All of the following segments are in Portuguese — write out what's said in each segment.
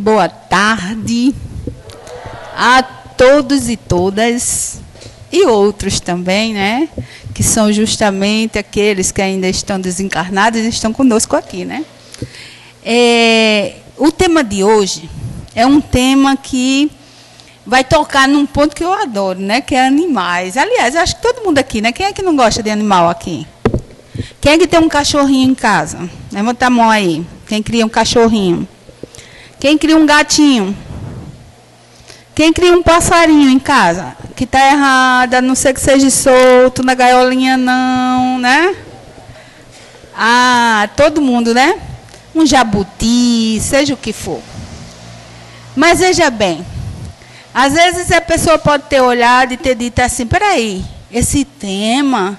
Boa tarde a todos e todas, e outros também, né? Que são justamente aqueles que ainda estão desencarnados e estão conosco aqui, né? O tema de hoje é um tema que vai tocar num ponto que eu adoro, né? Que é animais. Aliás, eu acho que todo mundo aqui, né? Quem é que não gosta de animal aqui? Quem é que tem um cachorrinho em casa? Levanta a mão aí. Quem cria um cachorrinho? Quem cria um gatinho? Quem cria um passarinho em casa? Que está errado, a não ser que seja solto, na gaiolinha não, né? Ah, todo mundo, né? Um jabuti, seja o que for. Mas veja bem, às vezes a pessoa pode ter olhado e ter dito assim, peraí, esse tema,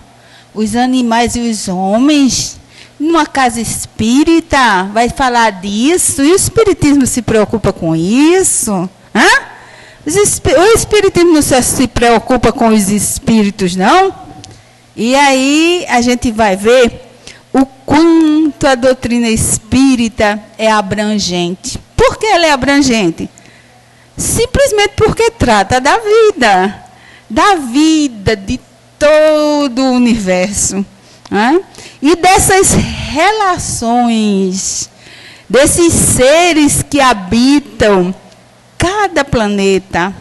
os animais e os homens, numa casa espírita, vai falar disso? E o espiritismo se preocupa com isso? Hã? O espiritismo não se preocupa com os espíritos, não? E aí a gente vai ver o quanto a doutrina espírita é abrangente. Por que ela é abrangente? Simplesmente porque trata da vida de todo o universo. Né? E dessas relações, desses seres que habitam cada planeta,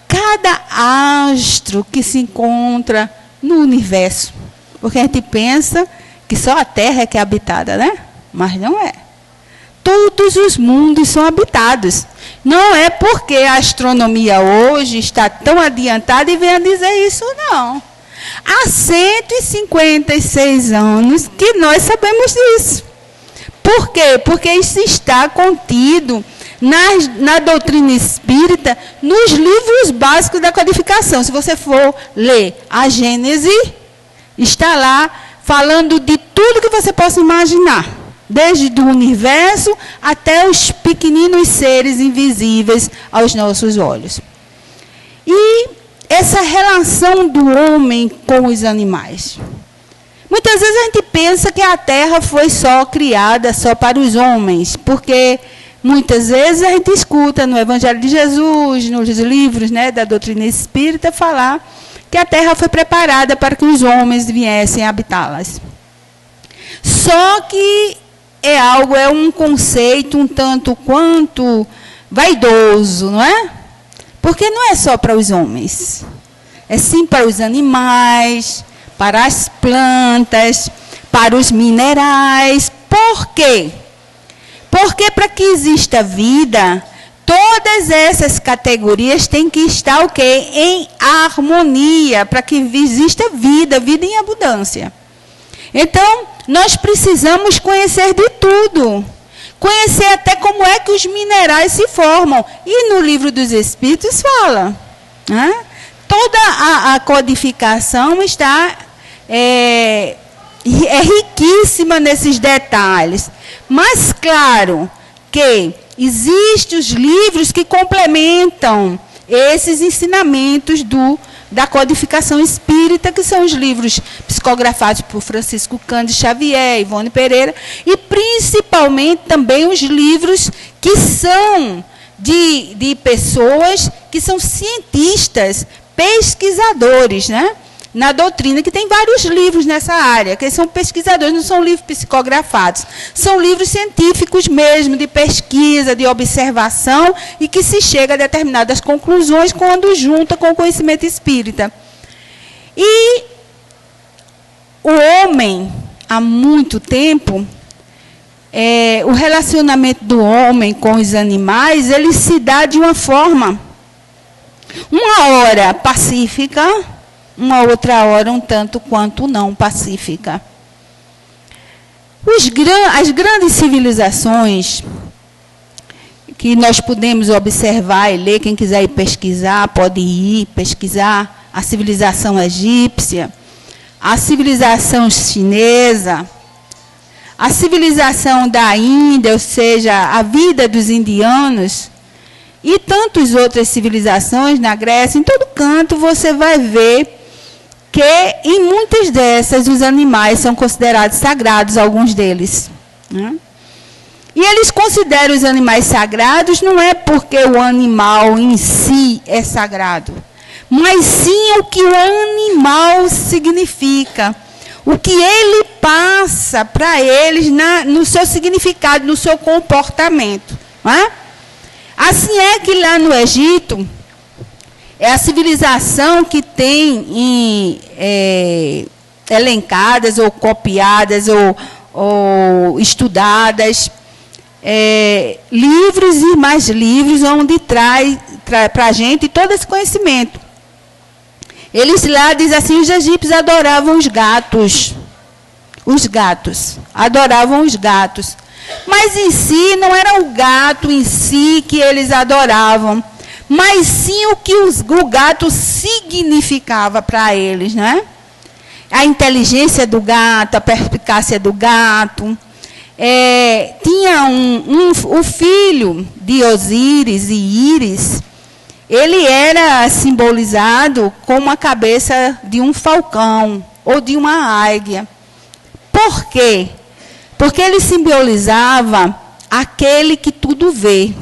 cada astro que se encontra no universo. Porque a gente pensa que só a Terra é que é habitada, né? Mas não é. Todos os mundos são habitados. Não é porque a astronomia hoje está tão adiantada e vem a dizer isso, não. Há 156 anos que nós sabemos disso. Por quê? Porque isso está contido na doutrina espírita, nos livros básicos da codificação. Se você for ler a Gênese, está lá falando de tudo que você possa imaginar. Desde o universo até os pequeninos seres invisíveis aos nossos olhos. E essa relação do homem com os animais. Muitas vezes a gente pensa que a Terra foi só criada só para os homens, porque muitas vezes a gente escuta no Evangelho de Jesus, nos livros, né, da doutrina espírita, falar que a Terra foi preparada para que os homens viessem habitá-las. Só que é um conceito um tanto quanto vaidoso, não é? Porque não é só para os homens. É sim para os animais, para as plantas, para os minerais. Por quê? Porque para que exista vida, todas essas categorias têm que estar o quê? Em harmonia, para que exista vida em abundância. Então, nós precisamos conhecer de tudo. Conhecer até como é que os minerais se formam. E no livro dos Espíritos fala. Né? Toda a codificação está riquíssima nesses detalhes. Mas, claro, que existem os livros que complementam esses ensinamentos da codificação espírita, que são os livros psicografados por Francisco Cândido Xavier, Ivone Pereira, e principalmente também os livros que são de pessoas que são cientistas, pesquisadores, né? Na doutrina, que tem vários livros nessa área, que são pesquisadores, não são livros psicografados, são livros científicos mesmo, de pesquisa, de observação, e que se chega a determinadas conclusões quando junta com o conhecimento espírita. E o homem, há muito tempo, o relacionamento do homem com os animais, ele se dá de uma forma, uma hora pacífica, uma outra hora um tanto quanto não pacífica. As grandes civilizações que nós podemos observar e ler, quem quiser ir pesquisar, pode ir pesquisar a civilização egípcia, a civilização chinesa, a civilização da Índia, ou seja, a vida dos indianos, e tantas outras civilizações na Grécia, em todo canto você vai ver que em muitas dessas os animais são considerados sagrados, alguns deles. Né? E eles consideram os animais sagrados não é porque o animal em si é sagrado, mas sim o que o animal significa, o que ele passa para eles no seu significado, no seu comportamento. Não é? Assim é que lá no Egito, é a civilização que tem elencadas ou copiadas ou estudadas livros e mais livros, onde traz para a gente todo esse conhecimento. Eles lá dizem assim, os egípcios adoravam os gatos. Os gatos. Adoravam os gatos. Mas em si, não era o gato em si que eles adoravam, mas sim o que o gato significava para eles, né? A inteligência do gato, a perspicácia do gato. Tinha o filho de Osíris e Íris, ele era simbolizado como a cabeça de um falcão ou de uma águia. Por quê? Porque ele simbolizava aquele que tudo vê.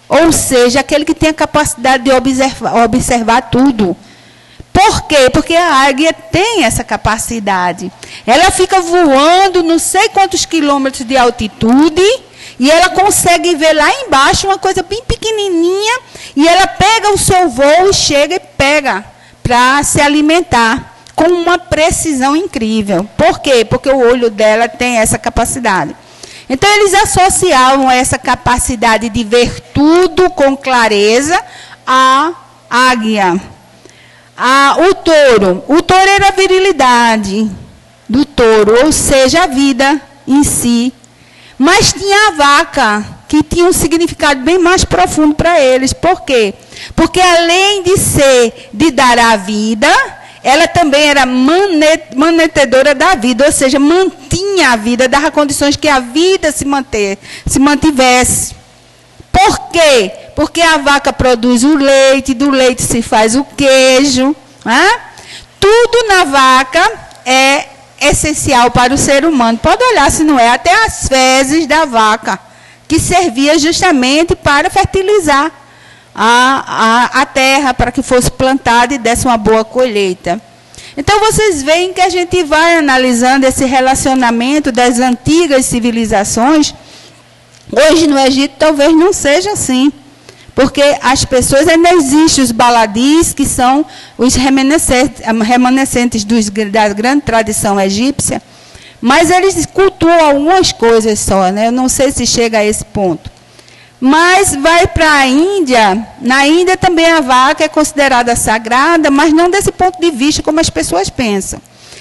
Ou seja, aquele que tem a capacidade de observar tudo. Por quê? Porque a águia tem essa capacidade. Ela fica voando não sei quantos quilômetros de altitude e ela consegue ver lá embaixo uma coisa bem pequenininha e ela pega o seu voo e chega e pega para se alimentar com uma precisão incrível. Por quê? Porque o olho dela tem essa capacidade. Então, eles associavam essa capacidade de ver tudo com clareza à águia. O touro. O touro era a virilidade do touro, ou seja, a vida em si. Mas tinha a vaca, que tinha um significado bem mais profundo para eles. Por quê? Porque além de dar a vida, ela também era mantenedora da vida, ou seja, mantinha a vida, dava condições que a vida se mantivesse. Por quê? Porque a vaca produz o leite, do leite se faz o queijo. Né? Tudo na vaca é essencial para o ser humano. Pode olhar se não é, até as fezes da vaca, que servia justamente para fertilizar a terra, para que fosse plantada e desse uma boa colheita. Então, vocês veem que a gente vai analisando esse relacionamento das antigas civilizações. Hoje, no Egito, talvez não seja assim, porque as pessoas, ainda existem os baladis, que são os remanescentes da grande tradição egípcia, mas eles cultuam algumas coisas só, né? Eu não sei se chega a esse ponto. Mas vai para a Índia. Na Índia também a vaca é considerada sagrada, mas não desse ponto de vista como as pessoas pensam.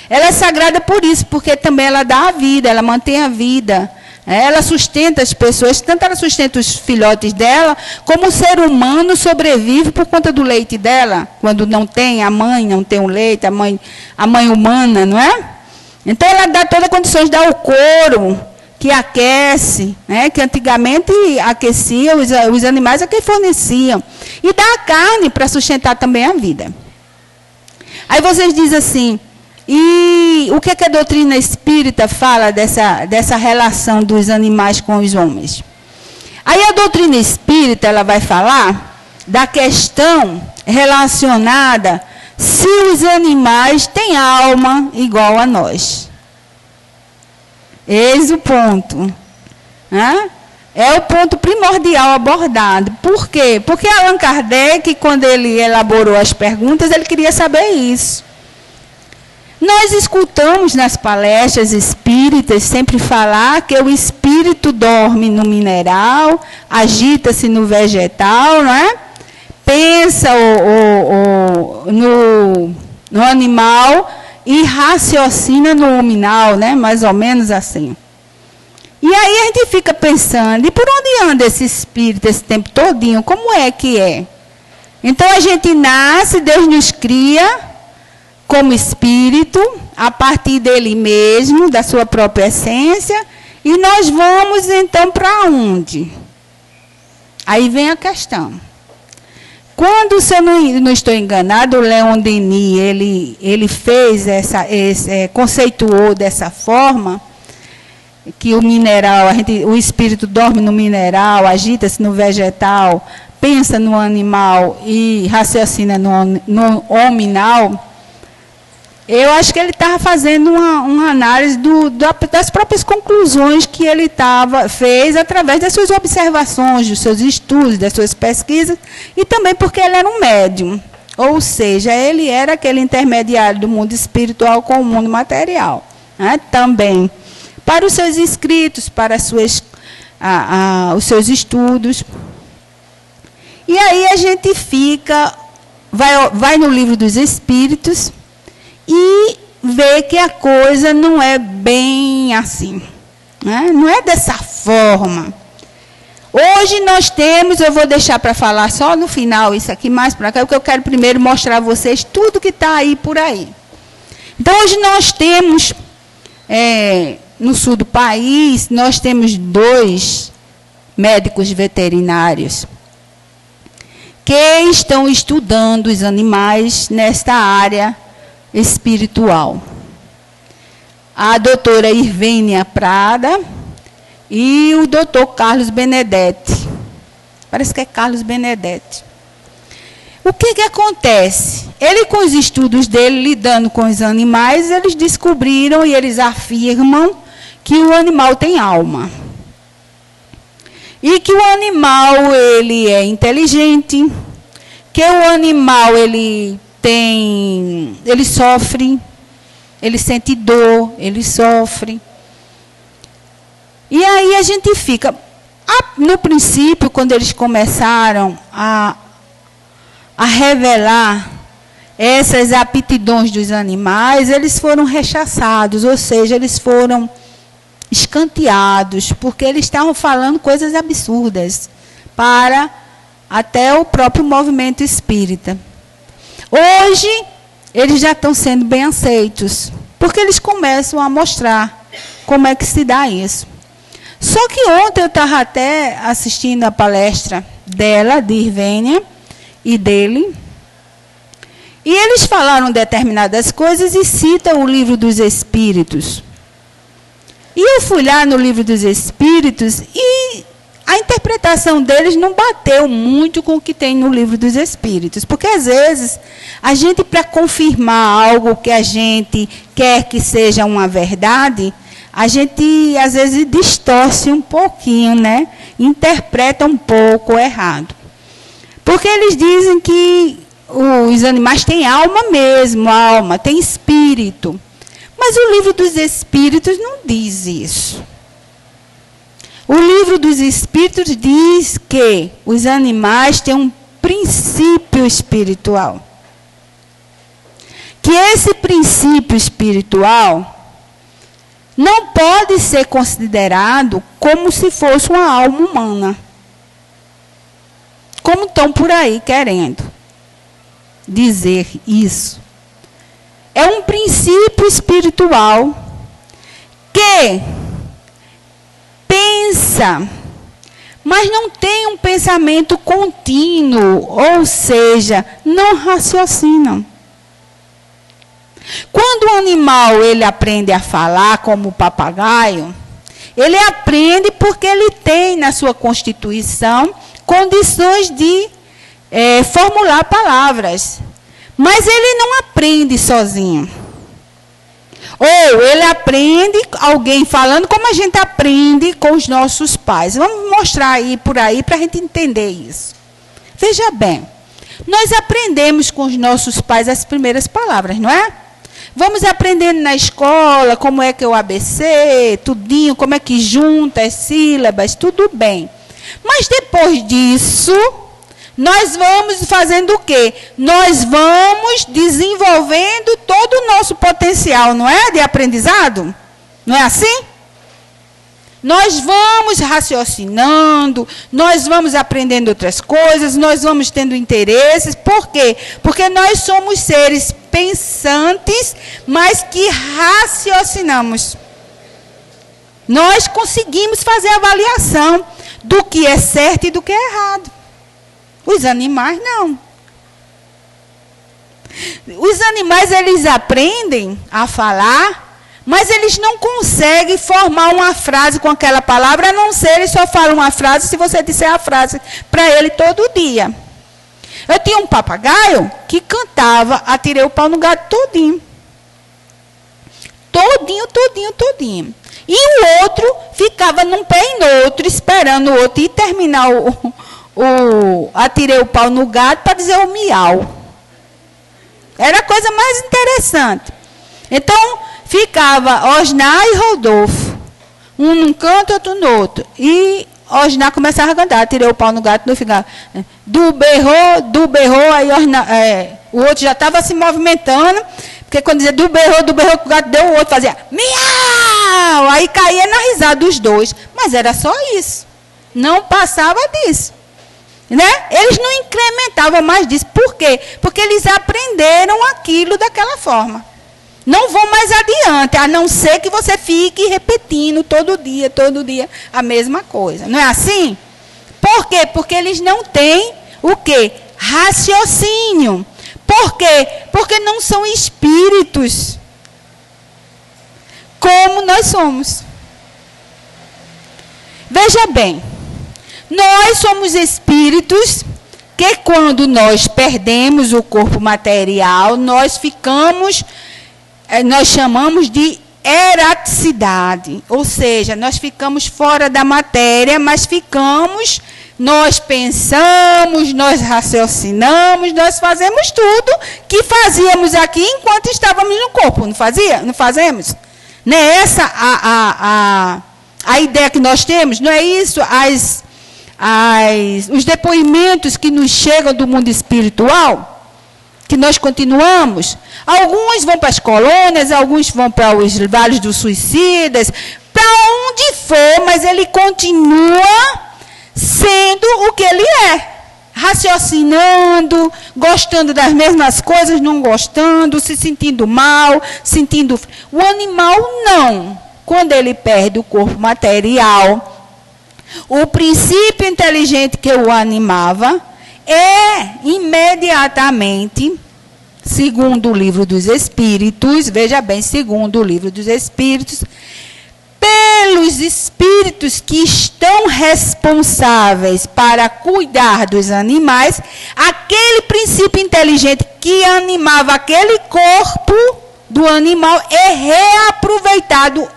Ela é sagrada por isso, porque também ela dá a vida, ela mantém a vida. Ela sustenta as pessoas, tanto ela sustenta os filhotes dela, como o ser humano sobrevive por conta do leite dela. Quando não tem a mãe, não tem o leite, a mãe humana, não é? Então ela dá todas as condições, dá o couro, que aquece, né, que antigamente aquecia os animais, é quem forneciam. E dá a carne para sustentar também a vida. Aí vocês dizem assim, e o que a doutrina espírita fala dessa relação dos animais com os homens? Aí a doutrina espírita ela vai falar da questão relacionada se os animais têm alma igual a nós. Eis o ponto. Né? É o ponto primordial abordado. Por quê? Porque Allan Kardec, quando ele elaborou as perguntas, ele queria saber isso. Nós escutamos nas palestras espíritas sempre falar que o espírito dorme no mineral, agita-se no vegetal, né? Pensa no animal e raciocina no hominal, né? Mais ou menos assim. E aí a gente fica pensando, e por onde anda esse espírito esse tempo todinho? Como é que é? Então a gente nasce, Deus nos cria como espírito, a partir dele mesmo, da sua própria essência, e nós vamos então para onde? Aí vem a questão. Quando, se eu não estou enganado, o Leon Denis, ele fez conceituou dessa forma, que o mineral, o espírito dorme no mineral, agita-se no vegetal, pensa no animal e raciocina no hominal, eu acho que ele estava fazendo uma análise das próprias conclusões que ele fez através das suas observações, dos seus estudos, das suas pesquisas, e também porque ele era um médium. Ou seja, ele era aquele intermediário do mundo espiritual com o mundo material. Né? Também para os seus escritos, para os seus estudos. E aí a gente vai no Livro dos Espíritos e vê que a coisa não é bem assim. Né? Não é dessa forma. Hoje nós temos, eu vou deixar para falar só no final isso aqui, mais para cá, porque eu quero primeiro mostrar a vocês tudo que está aí por aí. Então, hoje nós temos, no sul do país, nós temos 2 médicos veterinários que estão estudando os animais nesta área espiritual. A doutora Irvênia Prada e o doutor Carlos Benedetti. Parece que é Carlos Benedetti. O que acontece? Ele, com os estudos dele, lidando com os animais, eles descobriram e eles afirmam que o animal tem alma. E que o animal, ele é inteligente, que o animal, ele sofre, ele sente dor, ele sofre. E aí a gente fica... No princípio, quando eles começaram a revelar essas aptidões dos animais, eles foram rechaçados, ou seja, eles foram escanteados, porque eles estavam falando coisas absurdas para até o próprio movimento espírita. Hoje, eles já estão sendo bem aceitos, porque eles começam a mostrar como é que se dá isso. Só que ontem eu estava até assistindo a palestra dela, de Irvênia, e dele, e eles falaram determinadas coisas e citam o Livro dos Espíritos. E eu fui lá no Livro dos Espíritos e a interpretação deles não bateu muito com o que tem no Livro dos Espíritos. Porque, às vezes, a gente, para confirmar algo que a gente quer que seja uma verdade, a gente, às vezes, distorce um pouquinho, né? Interpreta um pouco errado. Porque eles dizem que os animais têm alma mesmo, alma, tem espírito. Mas o Livro dos Espíritos não diz isso. O Livro dos Espíritos diz que os animais têm um princípio espiritual. Que esse princípio espiritual não pode ser considerado como se fosse uma alma humana. Como estão por aí querendo dizer isso. É um princípio espiritual que pensa, mas não tem um pensamento contínuo, ou seja, não raciocina. Quando o animal ele aprende a falar, como o papagaio, ele aprende porque ele tem na sua constituição condições de formular palavras. Mas ele não aprende sozinho. Ou ele aprende alguém falando como a gente aprende com os nossos pais. Vamos mostrar aí por aí para a gente entender isso. Veja bem, nós aprendemos com os nossos pais as primeiras palavras, não é? Vamos aprendendo na escola como é que é o ABC, tudinho, como é que junta as sílabas, tudo bem. Mas depois disso, nós vamos fazendo o quê? Nós vamos desenvolvendo todo o nosso potencial, não é? De aprendizado? Não é assim? Nós vamos raciocinando, nós vamos aprendendo outras coisas, nós vamos tendo interesses. Por quê? Porque nós somos seres pensantes, mas que raciocinamos. Nós conseguimos fazer avaliação do que é certo e do que é errado. Os animais não. Os animais, eles aprendem a falar, Mas eles não conseguem formar uma frase com aquela palavra, a não ser eles só falam uma frase se você disser a frase para ele todo dia. Eu tinha um papagaio que cantava, atirei o pau no gato todinho. Todinho. E o outro ficava num pé e no outro, esperando o outro ir terminar atirei o pau no gato para dizer o miau. Era a coisa mais interessante. Então, ficava Osnar e Rodolfo. Um num canto, outro no outro. E Osnar começava a cantar. Tirei o pau no gato, não ficava. Do berrou, aí Osnar, o outro já estava se movimentando. Porque quando dizia do berrou, o gato deu, o outro fazia miau. Aí caía na risada dos dois. Mas era só isso. Não passava disso. Né? Eles não incrementavam mais disso. Por quê? Porque eles aprenderam aquilo daquela forma. Não vão mais adiante, a não ser que você fique repetindo todo dia, a mesma coisa. Não é assim? Por quê? Porque eles não têm o quê? Raciocínio. Por quê? Porque não são espíritos como nós somos. Veja bem, nós somos espíritos que quando nós perdemos o corpo material, nós chamamos de erraticidade, ou seja, nós ficamos fora da matéria, mas nós pensamos, nós raciocinamos, nós fazemos tudo que fazíamos aqui enquanto estávamos no corpo, não fazemos? Não é essa a ideia que nós temos? Não é isso os depoimentos que nos chegam do mundo espiritual? Que nós continuamos? Alguns vão para as colônias, alguns vão para os vales dos suicidas, para onde for, mas ele continua sendo o que ele é. Raciocinando, gostando das mesmas coisas, não gostando, se sentindo mal, sentindo... O animal não. Quando ele perde o corpo material, o princípio inteligente que o animava imediatamente, segundo o livro dos Espíritos, veja bem, segundo o livro dos Espíritos, pelos espíritos que estão responsáveis para cuidar dos animais, aquele princípio inteligente que animava aquele corpo do animal é reaproveitado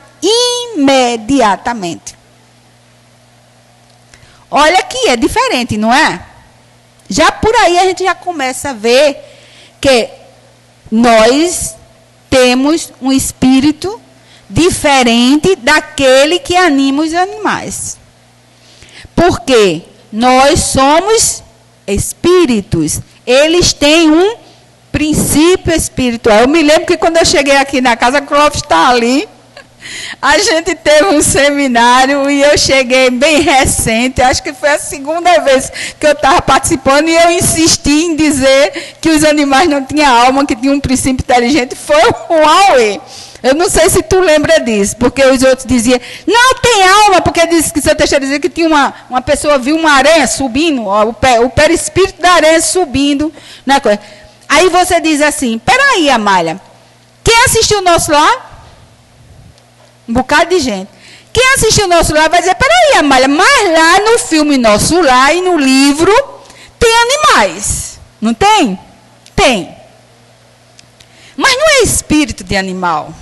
imediatamente. Olha que é diferente, não é? Já por aí a gente já começa a ver que nós temos um espírito diferente daquele que anima os animais. Porque nós somos espíritos. Eles têm um princípio espiritual. Eu me lembro que quando eu cheguei aqui na casa, a Clóvis está ali. A gente teve um seminário e eu cheguei bem recente, acho que foi a segunda vez que eu estava participando e eu insisti em dizer que os animais não tinham alma, que tinham um princípio inteligente. Foi um auê. Eu não sei se tu lembra disso, porque os outros diziam, não tem alma, porque disse que o seu Teixeira dizia que tinha uma pessoa viu uma aranha subindo, ó, o perispírito da aranha subindo. Na coisa. Aí você diz assim, peraí, Amália, quem assistiu o nosso lar? Um bocado de gente. Quem assistiu o Nosso Lar vai dizer, peraí, Amália, mas lá no filme Nosso Lar e no livro tem animais. Não tem? Tem. Mas não é espírito de animal.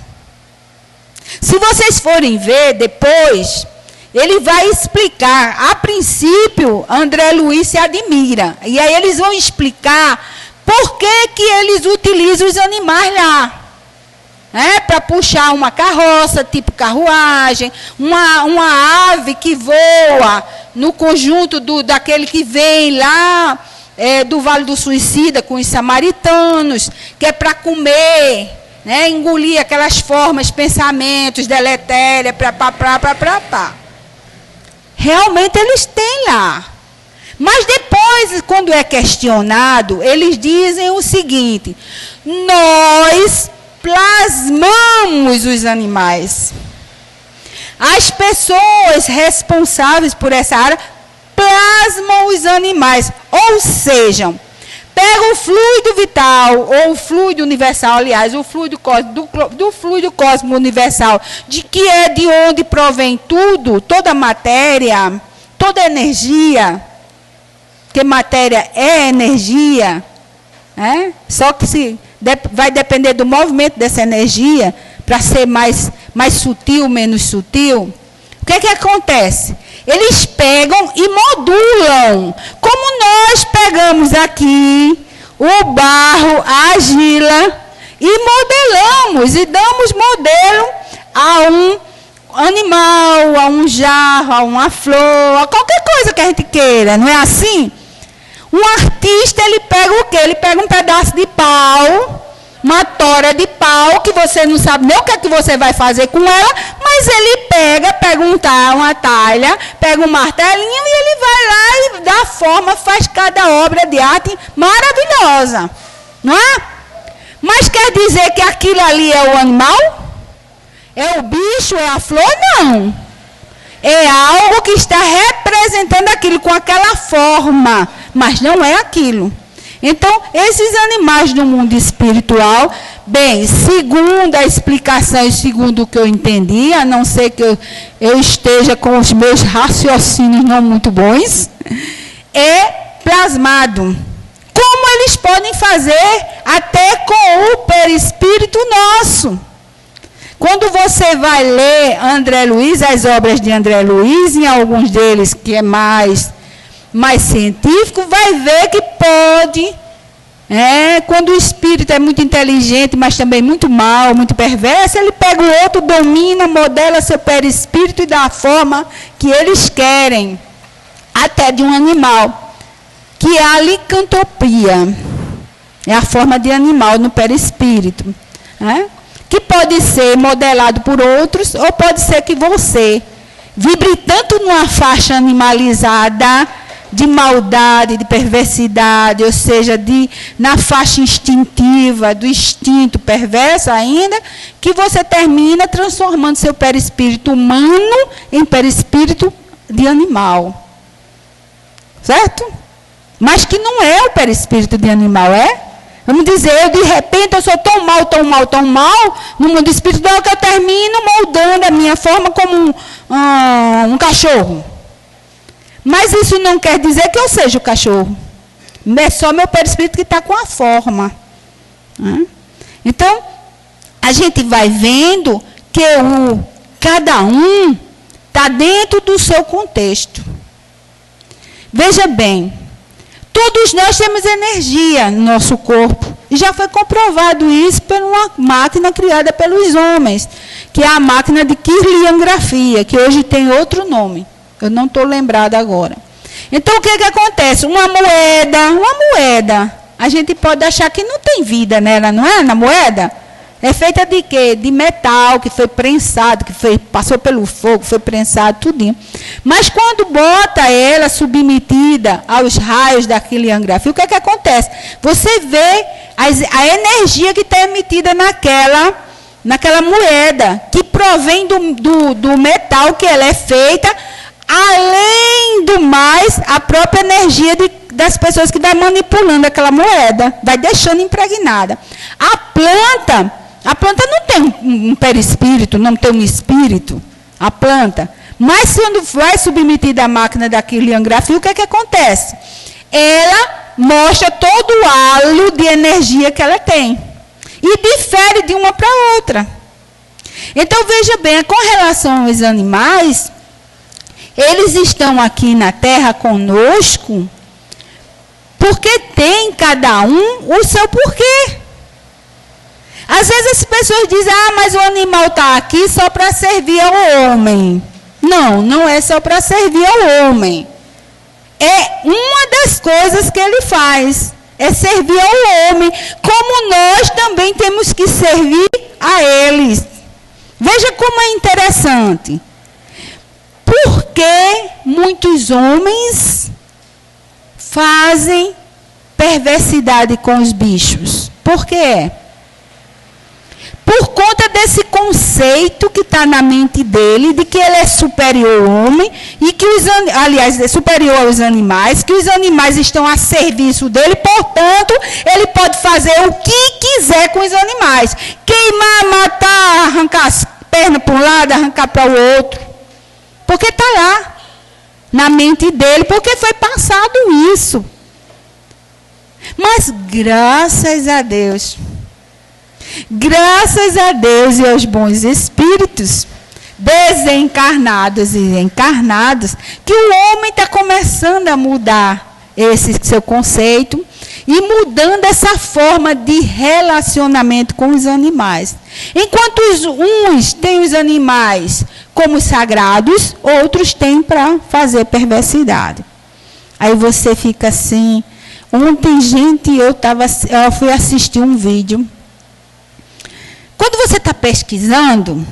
Se vocês forem ver depois, ele vai explicar. A princípio, André Luiz se admira. E aí eles vão explicar por que eles utilizam os animais lá. Para puxar uma carroça, tipo carruagem, uma ave que voa no conjunto daquele que vem lá do Vale do Suicida com os samaritanos, que é para comer, engolir aquelas formas, pensamentos deletérios, Realmente eles têm lá. Mas depois, quando é questionado, eles dizem o seguinte, nós plasmamos os animais. As pessoas responsáveis por essa área plasmam os animais. Ou seja, pega o fluido vital, ou o fluido universal, aliás, o fluido do fluido cósmico universal, de que é de onde provém tudo, toda matéria, toda energia, que matéria é energia, só que vai depender do movimento dessa energia, para ser mais sutil, menos sutil. O que acontece? Eles pegam e modulam. Como nós pegamos aqui o barro, a argila, e modelamos, e damos modelo a um animal, a um jarro, a uma flor, a qualquer coisa que a gente queira, não é assim? Um artista, ele pega o quê? Ele pega um pedaço de pau, uma tora de pau, que você não sabe nem o que é que você vai fazer com ela, mas ele pega uma talha, pega um martelinho e ele vai lá e dá forma, faz cada obra de arte maravilhosa, não é? Mas quer dizer que aquilo ali é o animal? É o bicho, é a flor? Não. É algo que está representando aquilo com aquela forma, mas não é aquilo. Então, esses animais do mundo espiritual, bem, segundo a explicação e segundo o que eu entendi, a não ser que eu esteja com os meus raciocínios não muito bons, é plasmado. Como eles podem fazer até com o perispírito nosso. Quando você vai ler André Luiz, as obras de André Luiz, em alguns deles que é mais científico, vai ver que pode, quando o espírito é muito inteligente, mas também muito mau, muito perverso, ele pega o outro, domina, modela seu perispírito e dá a forma que eles querem, até de um animal, que é a licantropia, é a forma de animal no perispírito, que pode ser modelado por outros, ou pode ser que você vibre tanto numa faixa animalizada, de maldade, de perversidade, ou seja, na faixa instintiva, do instinto perverso ainda, que você termina transformando seu perispírito humano em perispírito de animal. Certo? Mas que não é o perispírito de animal, é? Vamos dizer, de repente eu sou tão mal, no mundo espiritual, que eu termino moldando a minha forma como um cachorro. Mas isso não quer dizer que eu seja o cachorro. É só meu perispírito que está com a forma. Então, a gente vai vendo que cada um está dentro do seu contexto. Veja bem, todos nós temos energia no nosso corpo. E já foi comprovado isso por uma máquina criada pelos homens, que é a máquina de kirliangrafia, que hoje tem outro nome. Eu não estou lembrada agora. Então, o que acontece? Uma moeda, a gente pode achar que não tem vida nela, não é? Na moeda? É feita de quê? De metal, que foi prensado, passou pelo fogo, foi prensado, tudinho. Mas quando bota ela submetida aos raios da kirliangrafia, o que acontece? Você vê a energia que está emitida naquela moeda, que provém do metal que ela é feita. Além do mais, a própria energia das pessoas que estão manipulando aquela moeda, vai deixando impregnada. A planta não tem um perispírito, não tem um espírito, a planta. Mas quando vai submetida à máquina da kirliangrafia, o que acontece? Ela mostra todo o halo de energia que ela tem. E difere de uma para outra. Então, veja bem, com relação aos animais, eles estão aqui na Terra conosco porque tem cada um o seu porquê. Às vezes as pessoas dizem, mas o animal está aqui só para servir ao homem. Não, não é só para servir ao homem. É uma das coisas que ele faz, é servir ao homem, como nós também temos que servir a eles. Veja como é interessante. Por que muitos homens fazem perversidade com os bichos? Por quê? por conta desse conceito que está na mente dele, de que ele é superior ao homem, e que aliás, é superior aos animais, que os animais estão a serviço dele, portanto, ele pode fazer o que quiser com os animais. Queimar, matar, arrancar as pernas para um lado, arrancar para o outro. Porque está lá, na mente dele, porque foi passado isso. Mas graças a Deus e aos bons espíritos, desencarnados e encarnados, que o homem está começando a mudar esse seu conceito e mudando essa forma de relacionamento com os animais. Enquanto uns têm os animais como sagrados, outros têm para fazer perversidade. Aí você fica assim. Ontem, gente, eu fui assistir um vídeo. Quando você está pesquisando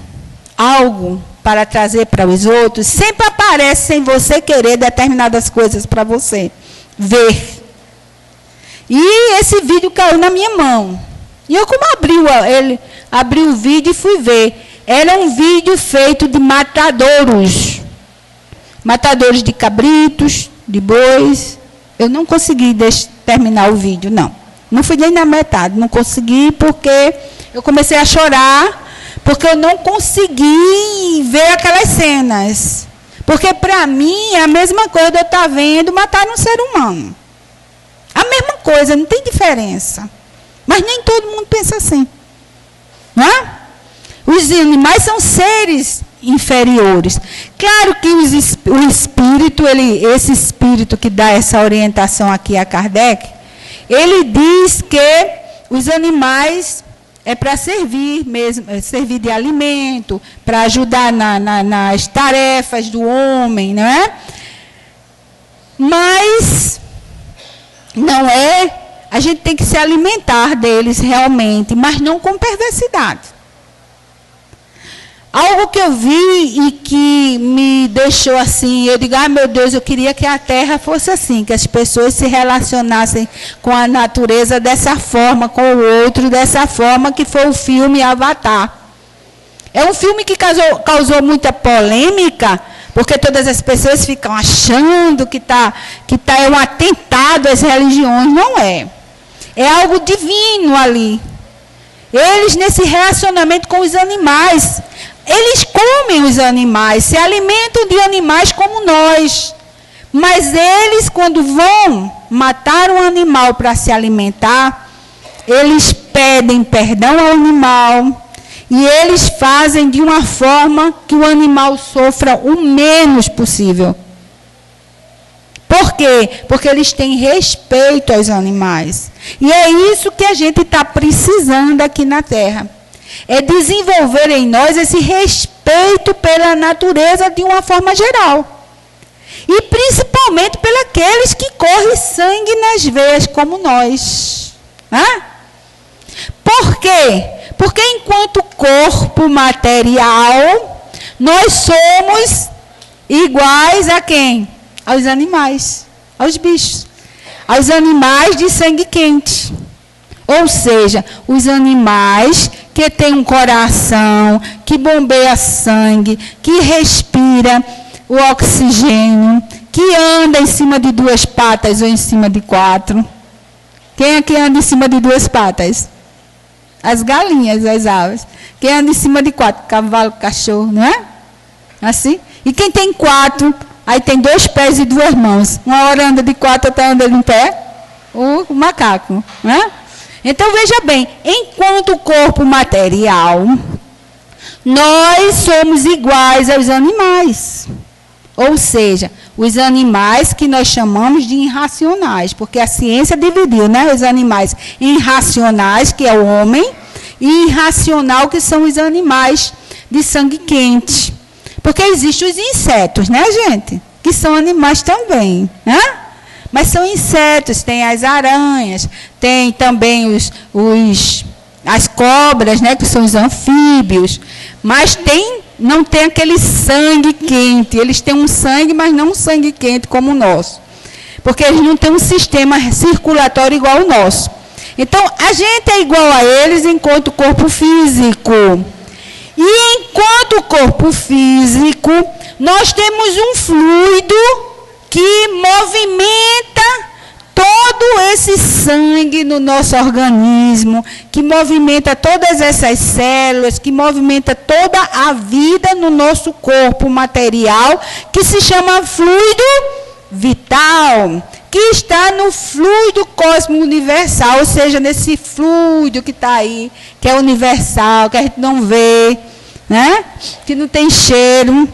algo para trazer para os outros, sempre aparece sem você querer determinadas coisas para você ver. E esse vídeo caiu na minha mão. E eu, como abri o vídeo e fui ver. Era um vídeo feito de matadouros. Matadores de cabritos, de bois. Eu não consegui terminar o vídeo, não. Não fui nem na metade. Não consegui porque eu comecei a chorar, porque eu não consegui ver aquelas cenas. Porque, para mim, é a mesma coisa de eu estar vendo matar um ser humano. A mesma coisa, não tem diferença. Mas nem todo mundo pensa assim. Não é? Os animais são seres inferiores. Claro que o espírito, esse espírito que dá essa orientação aqui a Kardec, ele diz que os animais é para servir mesmo, servir de alimento, para ajudar nas tarefas do homem, não é? Mas não é, a gente tem que se alimentar deles realmente, mas não com perversidade. Algo que eu vi e que me deixou assim, eu digo, meu Deus, eu queria que a Terra fosse assim, que as pessoas se relacionassem com a natureza dessa forma, com o outro dessa forma, que foi o filme Avatar. É um filme que causou muita polêmica, porque todas as pessoas ficam achando que é um atentado às religiões. Não é. É algo divino ali. Eles, nesse relacionamento com os animais, eles comem os animais, se alimentam de animais como nós. Mas eles, quando vão matar um animal para se alimentar, eles pedem perdão ao animal e eles fazem de uma forma que o animal sofra o menos possível. Por quê? Porque eles têm respeito aos animais. E é isso que a gente está precisando aqui na Terra. É desenvolver em nós esse respeito pela natureza de uma forma geral. E principalmente pelos que correm sangue nas veias como nós. Por quê? Porque enquanto corpo material, nós somos iguais a quem? Aos animais, aos bichos. Aos animais de sangue quente. Ou seja, os animais que têm um coração, que bombeia sangue, que respira o oxigênio, que anda em cima de 2 patas ou em cima de 4. Quem aqui anda em cima de 2 patas? As galinhas, as aves. Quem anda em cima de 4? Cavalo, cachorro, não é? Assim? E quem tem 4, aí tem 2 pés e 2 mãos. Uma hora anda de 4, outra anda em pé. O macaco, não é? Então, veja bem, enquanto corpo material, nós somos iguais aos animais. Ou seja, os animais que nós chamamos de irracionais, porque a ciência dividiu, né, os animais irracionais, que é o homem, e irracional, que são os animais de sangue quente. Porque existem os insetos, né, gente? Que são animais também, né? Mas são insetos, tem as aranhas, tem também as cobras, né, que são os anfíbios. Mas não tem aquele sangue quente. Eles têm um sangue, mas não um sangue quente como o nosso. Porque eles não têm um sistema circulatório igual ao nosso. Então, a gente é igual a eles enquanto corpo físico. E enquanto corpo físico, nós temos um fluido que movimenta todo esse sangue no nosso organismo, que movimenta todas essas células, que movimenta toda a vida no nosso corpo material, que se chama fluido vital, que está no fluido cósmico universal, ou seja, nesse fluido que está aí, que é universal, que a gente não vê, né? Que não tem cheiro,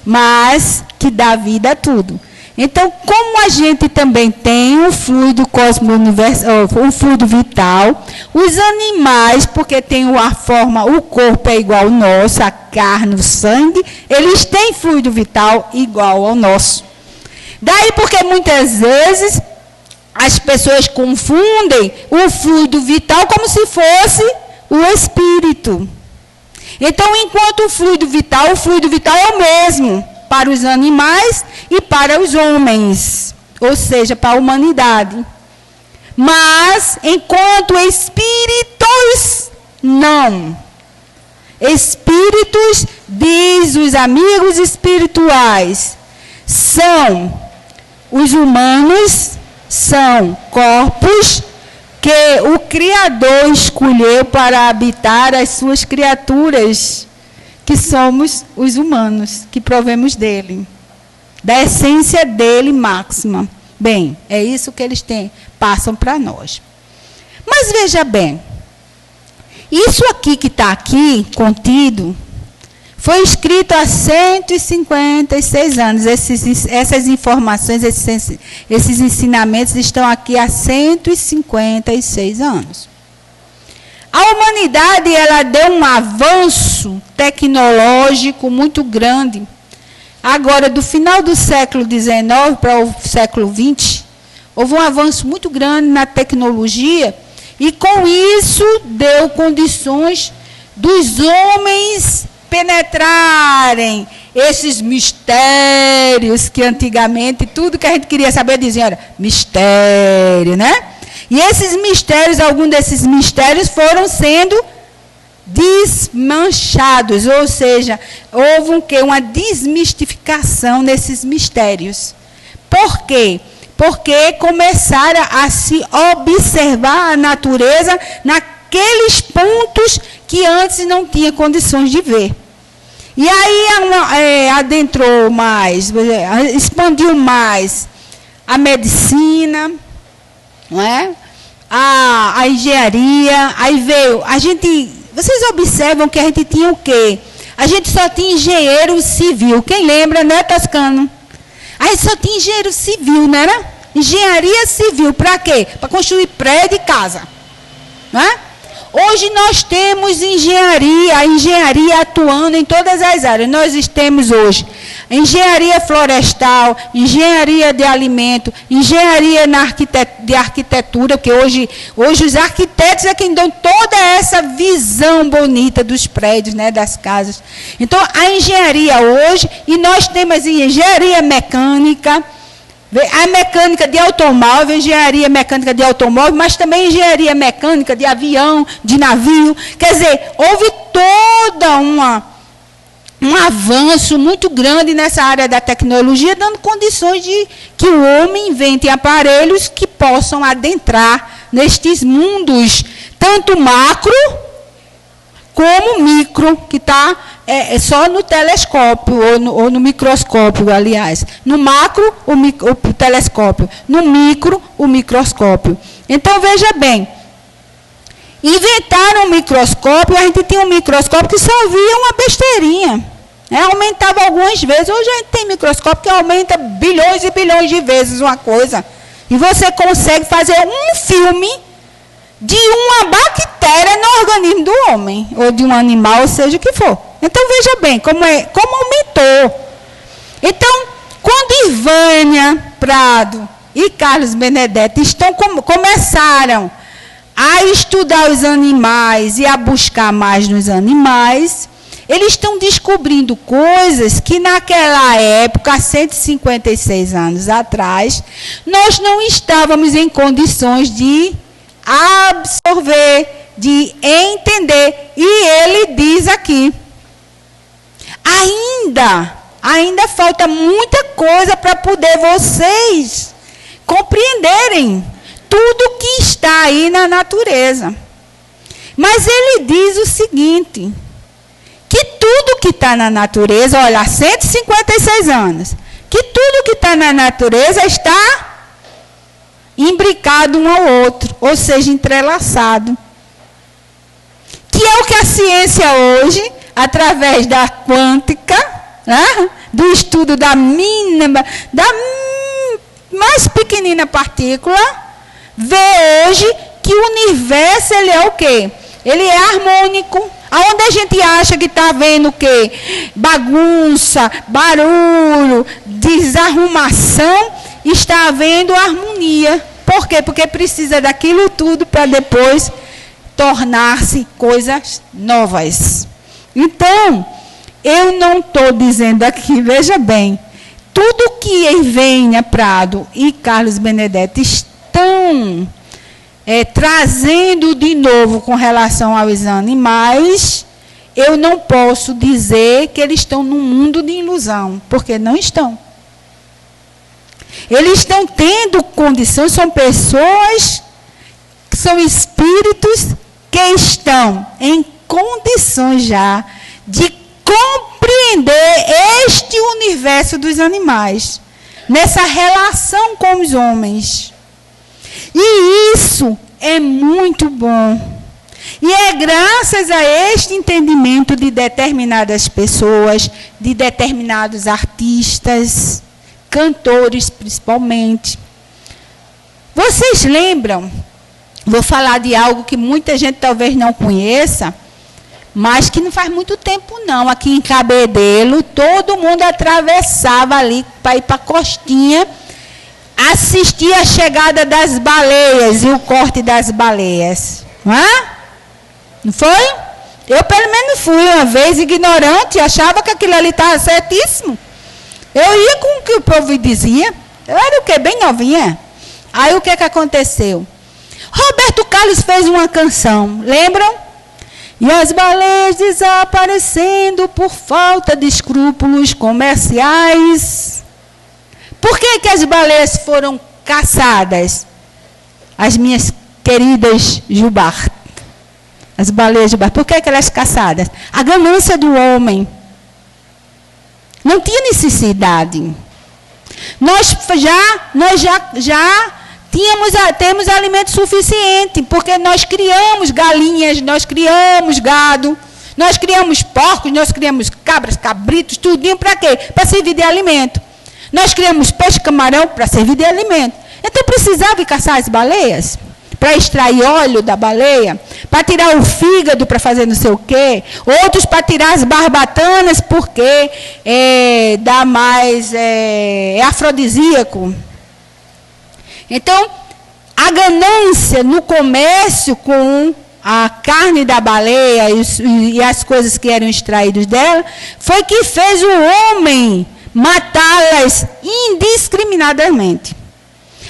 mas que dá vida a tudo. Então, como a gente também tem um fluido cósmico universal, um fluido vital, os animais, porque tem a forma, o corpo é igual ao nosso, a carne, o sangue, eles têm fluido vital igual ao nosso. Daí porque muitas vezes as pessoas confundem o fluido vital como se fosse o espírito. Então, enquanto o fluido vital é o mesmo para os animais e para os homens, ou seja, para a humanidade. Mas, enquanto espíritos, não. Espíritos, diz os amigos espirituais, são os humanos, são corpos que o Criador escolheu para habitar as suas criaturas, que somos os humanos, que provemos dele, da essência dele máxima. Bem, é isso que eles passam para nós. Mas veja bem, isso aqui que está aqui, contido, foi escrito há 156 anos. Essas informações, esses ensinamentos estão aqui há 156 anos. A humanidade, ela deu um avanço tecnológico muito grande. Agora, do final do século XIX para o século XX, houve um avanço muito grande na tecnologia e, com isso, deu condições dos homens penetrarem esses mistérios que antigamente, tudo que a gente queria saber, dizia, era mistério, né? E esses mistérios, alguns desses mistérios foram sendo desmanchados, ou seja, houve uma desmistificação nesses mistérios. Por quê? Porque começaram a se observar a natureza naqueles pontos que antes não tinha condições de ver. E aí adentrou mais, expandiu mais a medicina, não é? A engenharia, aí veio, vocês observam que a gente tinha o quê? A gente só tinha engenheiro civil, quem lembra, né, Toscano? A gente só tinha engenheiro civil, não era? Engenharia civil, para quê? Para construir prédio e casa, não é? Hoje nós temos a engenharia atuando em todas as áreas. Nós temos hoje engenharia florestal, engenharia de alimento, engenharia de arquitetura, porque hoje os arquitetos é quem dão toda essa visão bonita dos prédios, né, das casas. Então, a engenharia hoje, e nós temos engenharia mecânica, a mecânica de automóvel, engenharia mecânica de automóvel, mas também engenharia mecânica de avião, de navio. Quer dizer, houve toda um avanço muito grande nessa área da tecnologia, dando condições de que o homem invente aparelhos que possam adentrar nestes mundos, tanto macro como micro, que está só no telescópio, ou no microscópio, aliás. No macro, o telescópio. No micro, o microscópio. Então, veja bem, inventaram um microscópio, a gente tinha um microscópio que só via uma besteirinha. Aumentava algumas vezes. Hoje a gente tem microscópio que aumenta bilhões e bilhões de vezes uma coisa. E você consegue fazer um filme de uma bactéria no organismo do homem, ou de um animal, seja o que for. Então, veja bem, como aumentou. Então, quando Ivânia Prado e Carlos Benedetti começaram a estudar os animais e a buscar mais nos animais, eles estão descobrindo coisas que naquela época, há 156 anos atrás, nós não estávamos em condições de absorver, de entender. E ele diz aqui, ainda falta muita coisa para poder vocês compreenderem tudo que está aí na natureza. Mas ele diz o seguinte, que tudo que está na natureza, olha, há 156 anos, que tudo que está na natureza está imbricado um ao outro, ou seja, entrelaçado. Que é o que a ciência hoje, através da quântica, né, do estudo da mínima, da mais pequenina partícula, vê hoje que o universo, ele é o quê? Ele é harmônico. Aonde a gente acha que está vendo o quê? Bagunça, barulho, desarrumação, está havendo harmonia. Por quê? Porque precisa daquilo tudo para depois tornar-se coisas novas. Então, eu não estou dizendo aqui, veja bem, tudo que Eivenha Prado e Carlos Benedetti estão trazendo de novo com relação aos animais, eu não posso dizer que eles estão num mundo de ilusão, porque não estão. Eles estão tendo condições, são pessoas, são espíritos que estão em condições já de compreender este universo dos animais, nessa relação com os homens. E isso é muito bom. E é graças a este entendimento de determinadas pessoas, de determinados artistas, cantores principalmente. Vocês lembram? Vou falar de algo que muita gente talvez não conheça, mas que não faz muito tempo não. Aqui em Cabedelo, todo mundo atravessava ali para ir para a costinha, assistir a chegada das baleias e o corte das baleias. Não foi? Eu pelo menos fui uma vez ignorante, achava que aquilo ali estava certíssimo. Eu ia com o que o povo dizia. Eu era o quê? Bem novinha. Aí o que aconteceu? Roberto Carlos fez uma canção, lembram? E as baleias desaparecendo por falta de escrúpulos comerciais. Por que as baleias foram caçadas? As minhas queridas Jubar. As baleias Jubar. Por que elas caçadas? A ganância do homem. Não tinha necessidade. Nós já temos alimento suficiente, porque nós criamos galinhas, nós criamos gado, nós criamos porcos, nós criamos cabras, cabritos, tudinho para quê? Para servir de alimento. Nós criamos peixe, camarão para servir de alimento. Então precisava caçar as baleias para extrair óleo da baleia, para tirar o fígado para fazer não sei o quê, outros para tirar as barbatanas porque dá mais afrodisíaco. Então, a ganância no comércio com a carne da baleia e as coisas que eram extraídas dela, foi que fez o homem matá-las indiscriminadamente.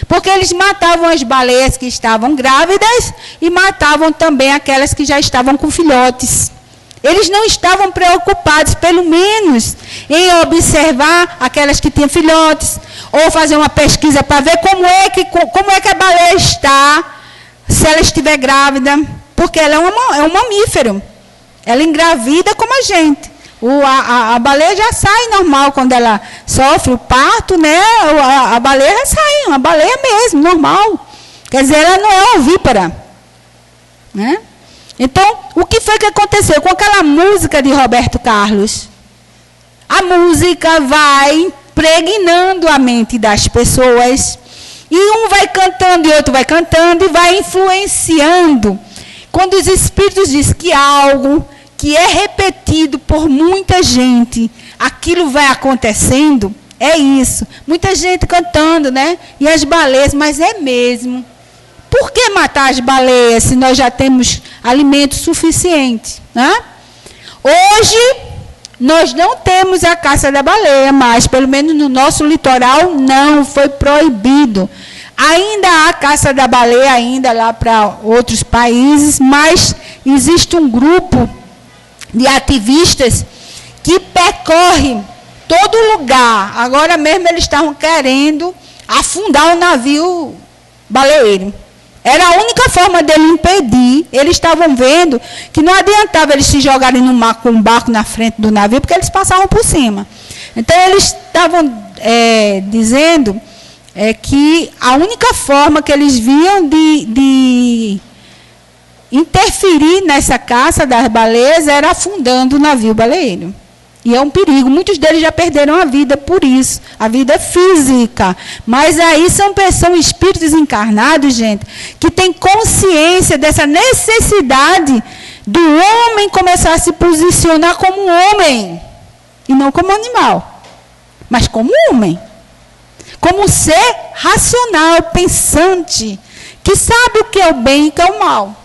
Porque eles matavam as baleias que estavam grávidas e matavam também aquelas que já estavam com filhotes. Eles não estavam preocupados, pelo menos, em observar aquelas que tinham filhotes, ou fazer uma pesquisa para ver como é que a baleia está, se ela estiver grávida, porque ela é um mamífero. Ela engravida como a gente. A baleia já sai normal quando ela sofre o parto, né? A baleia já sai, uma baleia mesmo, normal. Quer dizer, ela não é ovípara, né? Então, o que foi que aconteceu com aquela música de Roberto Carlos? A música vai impregnando a mente das pessoas, e um vai cantando e outro vai cantando, e vai influenciando. Quando os espíritos dizem que algo que é repetido por muita gente, aquilo vai acontecendo, é isso. Muita gente cantando, né? E as baleias, mas é mesmo. Por que matar as baleias se nós já temos alimento suficiente? Né? Hoje, nós não temos a caça da baleia, mas, pelo menos no nosso litoral, não, foi proibido. Ainda há caça da baleia, ainda lá para outros países, mas existe um grupo de ativistas que percorre todo lugar. Agora mesmo eles estavam querendo afundar o navio baleeiro. Era a única forma dele impedir. Eles estavam vendo que não adiantava eles se jogarem no mar com um barco na frente do navio, porque eles passavam por cima. Então, eles estavam dizendo que a única forma que eles viam de interferir nessa caça das baleias era afundando o navio baleeiro. E é um perigo. Muitos deles já perderam a vida por isso, a vida física. Mas aí são espíritos encarnados, gente, que têm consciência dessa necessidade do homem começar a se posicionar como um homem, e não como animal, mas como homem. Como ser racional, pensante, que sabe o que é o bem e o que é o mal.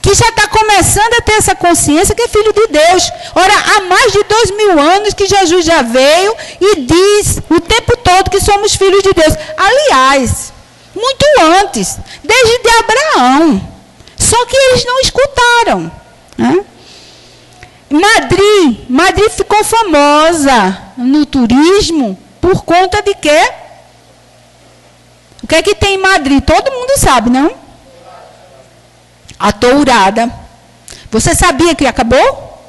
Que já está começando a ter essa consciência que é filho de Deus. Ora, há mais de 2000 anos que Jesus já veio e diz o tempo todo que somos filhos de Deus. Aliás, muito antes, desde Abraão. Só que eles não escutaram. Né? Madrid ficou famosa no turismo por conta de quê? O que é que tem em Madrid? Todo mundo sabe, não? A tourada. Você sabia que acabou?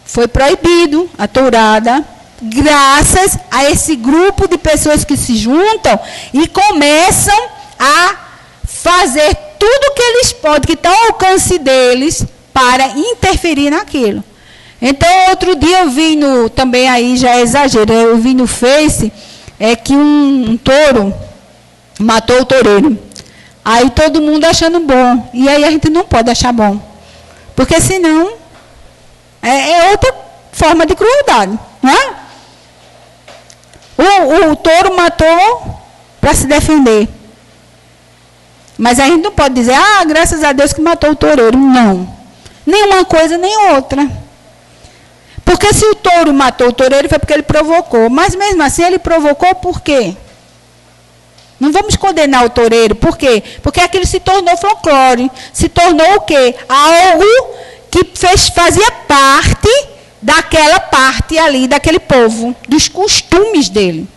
Foi proibido a tourada, graças a esse grupo de pessoas que se juntam e começam a fazer tudo o que eles podem, que está ao alcance deles, para interferir naquilo. Então, outro dia eu vi também aí já é exagero, eu vi no Face, que um touro matou o toureiro. Aí todo mundo achando bom. E aí a gente não pode achar bom. Porque senão é outra forma de crueldade. Não é? O touro matou para se defender. Mas a gente não pode dizer, graças a Deus que matou o toureiro. Não. Nem uma coisa, nem outra. Porque se o touro matou o toureiro foi porque ele provocou. Mas mesmo assim ele provocou por quê? Não vamos condenar o toureiro. Por quê? Porque aquilo se tornou folclore. Se tornou o quê? Algo que fazia parte daquela parte ali, daquele povo, dos costumes dele.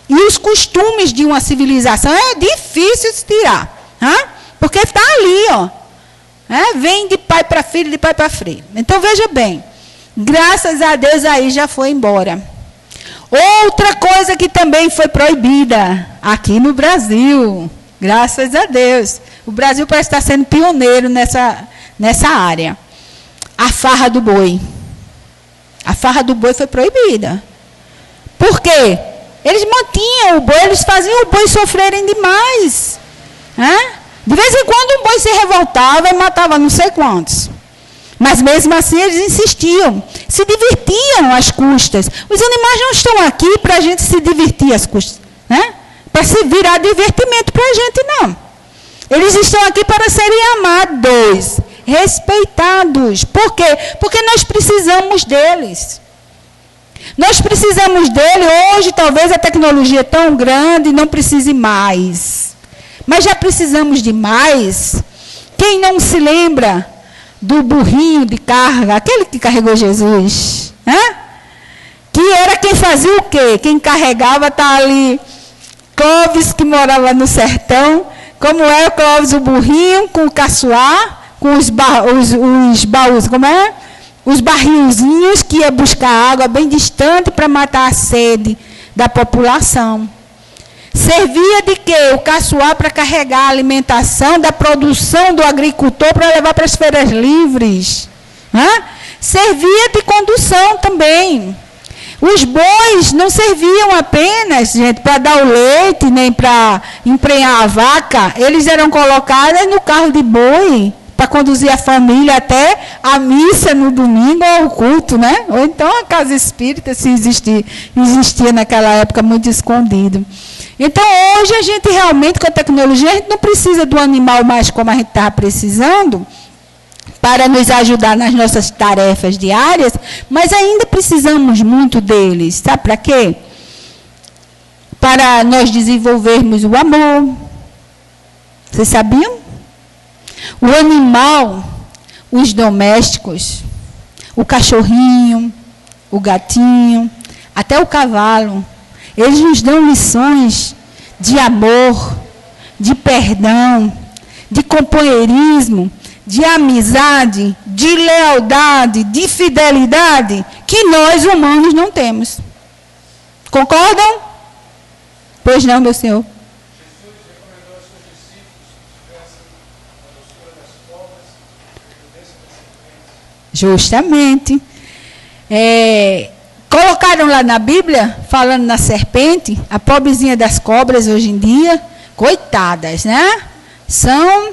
E os costumes de uma civilização é difícil de tirar. Porque está ali, ó. Vem de pai para filho, de pai para filho. Então, veja bem. Graças a Deus aí já foi embora. Outra coisa que também foi proibida aqui no Brasil, graças a Deus. O Brasil parece estar sendo pioneiro nessa área. A farra do boi. A farra do boi foi proibida. Por quê? Eles mantinham o boi, eles faziam o boi sofrerem demais. De vez em quando o boi se revoltava e matava não sei quantos. Mas mesmo assim eles insistiam, se divertiam às custas. Os animais não estão aqui para a gente se divertir às custas, para se virar divertimento para a gente, não. Eles estão aqui para serem amados, respeitados. Por quê? Porque nós precisamos deles. Nós precisamos dele. Hoje talvez a tecnologia é tão grande, não precise mais. Mas já precisamos de mais. Quem não se lembra do burrinho de carga, aquele que carregou Jesus, que era quem fazia o quê? Quem carregava, está ali, Clóvis, que morava no sertão, como era o Clóvis, o burrinho, com o caçoar, com os baús, como é? Os barrilzinhos que ia buscar água bem distante para matar a sede da população. Servia de quê? O caçoar para carregar a alimentação da produção do agricultor para levar para as feiras livres. Servia de condução também. Os bois não serviam apenas, gente, para dar o leite, nem para emprenhar a vaca. Eles eram colocados no carro de boi para conduzir a família até a missa no domingo ou ao culto, né? Ou então a casa espírita, se existia naquela época muito escondido. Então, hoje, a gente realmente, com a tecnologia, a gente não precisa do animal mais como a gente estava precisando para nos ajudar nas nossas tarefas diárias, mas ainda precisamos muito deles. Sabe para quê? para nós desenvolvermos o amor. Vocês sabiam? O animal, os domésticos, o cachorrinho, o gatinho, até o cavalo, eles nos dão lições de amor, de perdão, de companheirismo, de amizade, de lealdade, de fidelidade, que nós humanos não temos. Concordam? Pois não, meu senhor. Jesus recomendou aos seus discípulos que tivessem a postura das cobras e a prudência das serpentes. Justamente. Colocaram lá na Bíblia, falando na serpente, a pobrezinha das cobras hoje em dia, coitadas, né? São,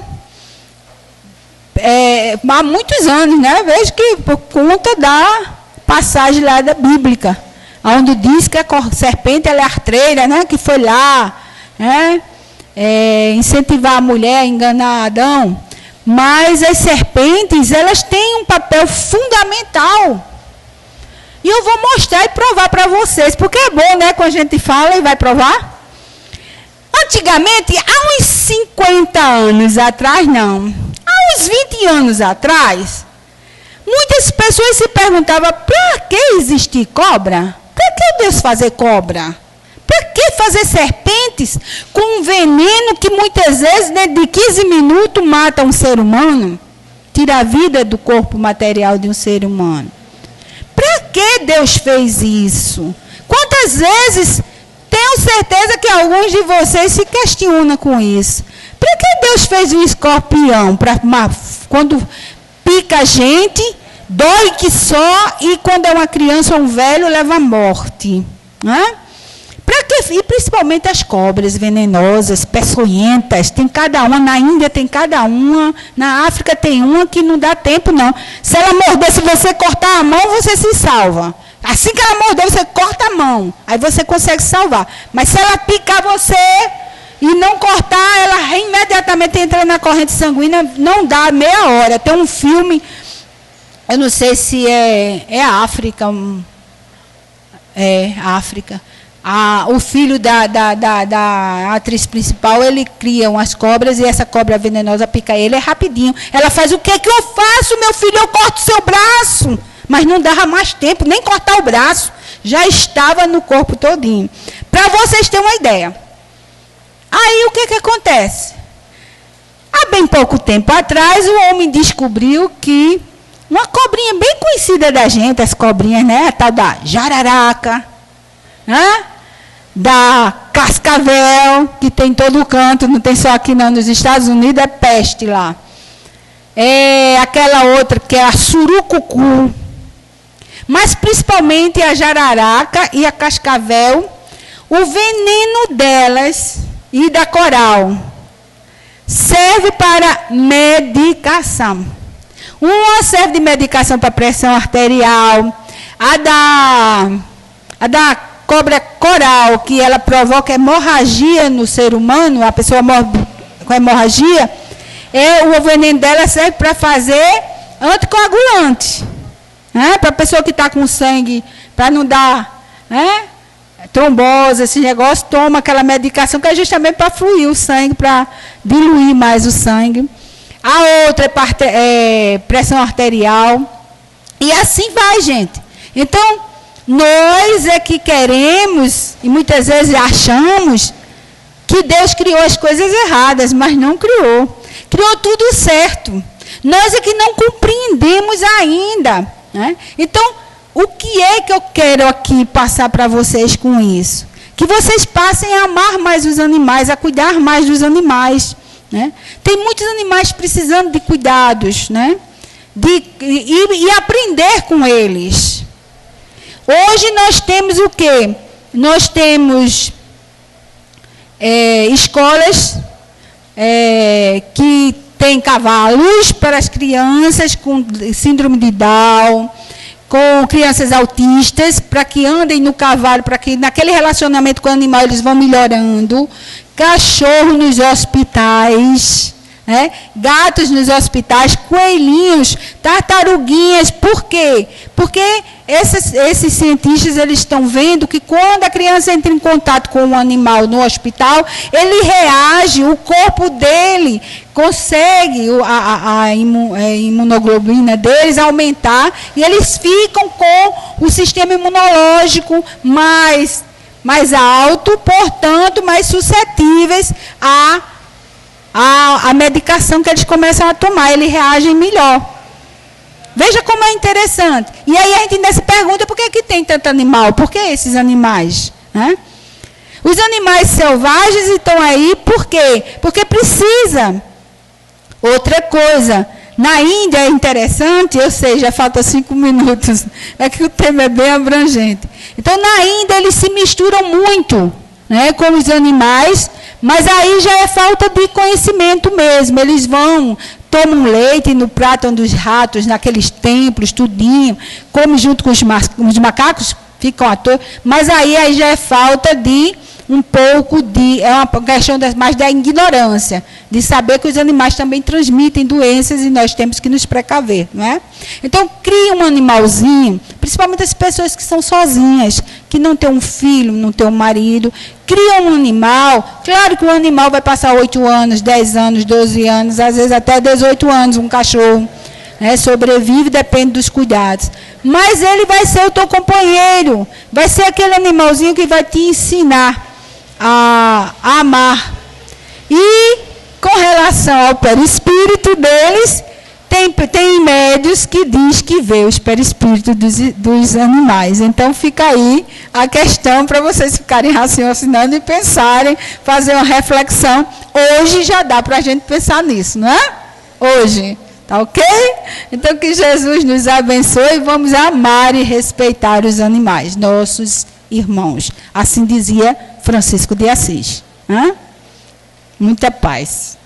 há muitos anos, né? Vejo que por conta da passagem lá da Bíblica, onde diz que a serpente ela é artreira, né? Que foi lá, né? Incentivar a mulher a enganar Adão. Mas as serpentes, elas têm um papel fundamental. E eu vou mostrar e provar para vocês, porque é bom, né, quando a gente fala e vai provar. Antigamente, há uns 50 anos atrás, não, há uns 20 anos atrás, muitas pessoas se perguntavam, para que existir cobra? Para que Deus fazer cobra? Para que fazer serpentes com um veneno que muitas vezes, dentro de 15 minutos, mata um ser humano? Tira a vida do corpo material de um ser humano. Para que Deus fez isso? Quantas vezes, tenho certeza que alguns de vocês se questionam com isso. Para que Deus fez um escorpião? Quando pica a gente, dói que só, e quando é uma criança ou um velho, leva à morte. Né? Para que? E principalmente as cobras venenosas, peçonhentas, tem cada uma, na Índia tem cada uma, na África tem uma que não dá tempo não. Se ela morder, se você cortar a mão, você se salva. Assim que ela morder, você corta a mão, aí você consegue salvar. Mas se ela picar você e não cortar, ela imediatamente entra na corrente sanguínea, não dá meia hora. Tem um filme, eu não sei se é África, África. O filho da atriz principal, ele cria umas cobras e essa cobra venenosa pica ele, é rapidinho. Ela faz o que eu faço, meu filho? Eu corto o seu braço. Mas não dava mais tempo, nem cortar o braço. Já estava no corpo todinho. Para vocês terem uma ideia. Aí o que acontece? Há bem pouco tempo atrás, o homem descobriu que uma cobrinha bem conhecida da gente, as cobrinhas, né? A tal da jararaca, né? Da cascavel, que tem em todo canto, não tem só aqui não, nos Estados Unidos é peste lá. Aquela outra que é a surucucu. Mas principalmente a jararaca e a cascavel, o veneno delas e da coral serve para medicação. Uma serve de medicação para pressão arterial, a da cobra coral, que ela provoca hemorragia no ser humano, a pessoa morre com hemorragia, o veneno dela serve para fazer anticoagulante. Né? Para a pessoa que está com sangue, para não dar trombose, esse negócio, toma aquela medicação que é justamente para fluir o sangue, para diluir mais o sangue. A outra é pressão arterial. E assim vai, gente. Então, nós é que queremos, e muitas vezes achamos, que Deus criou as coisas erradas, mas não criou. Criou tudo certo. Nós é que não compreendemos ainda. Né? Então, o que é que eu quero aqui passar para vocês com isso? Que vocês passem a amar mais os animais, a cuidar mais dos animais. Né? Tem muitos animais precisando de cuidados, né? E aprender com eles. Hoje nós temos o quê? Nós temos escolas que têm cavalos para as crianças com síndrome de Down, com crianças autistas, para que andem no cavalo, para que naquele relacionamento com o animal eles vão melhorando. Cachorro nos hospitais, gatos nos hospitais, coelhinhos, tartaruguinhas. Por quê? Porque esses cientistas eles estão vendo que quando a criança entra em contato com um animal no hospital, ele reage, o corpo dele consegue a imunoglobulina deles aumentar e eles ficam com o sistema imunológico mais alto, portanto, mais suscetíveis a medicação que eles começam a tomar, eles reagem melhor. Veja como é interessante. E aí a gente ainda se pergunta por que tem tanto animal? Por que esses animais? Os animais selvagens estão aí por quê? Porque precisa. Outra coisa, na Índia é interessante, eu sei, já falta 5 minutos, é que o tema é bem abrangente. Então, na Índia, eles se misturam muito com os animais, mas aí já é falta de conhecimento mesmo. Eles tomam leite no prato dos ratos, naqueles templos, tudinho, comem junto com os macacos, ficam à toa, mas aí já é falta de um pouco de, é uma questão mais da ignorância, de saber que os animais também transmitem doenças e nós temos que nos precaver, não é? Então, cria um animalzinho, principalmente as pessoas que são sozinhas, que não têm um filho, não têm um marido, cria um animal, claro que o animal vai passar 8 anos, 10 anos, 12 anos, às vezes até 18 anos, um cachorro, sobrevive, depende dos cuidados. Mas ele vai ser o teu companheiro, vai ser aquele animalzinho que vai te ensinar a amar. E com relação ao perispírito deles, tem médios que diz que vê os perispíritos dos animais. Então fica aí a questão para vocês ficarem raciocinando e pensarem, fazer uma reflexão. Hoje já dá para a gente pensar nisso, não é? Hoje. Tá ok? Então que Jesus nos abençoe e vamos amar e respeitar os animais, nossos irmãos. Assim dizia Francisco de Assis. Muita paz.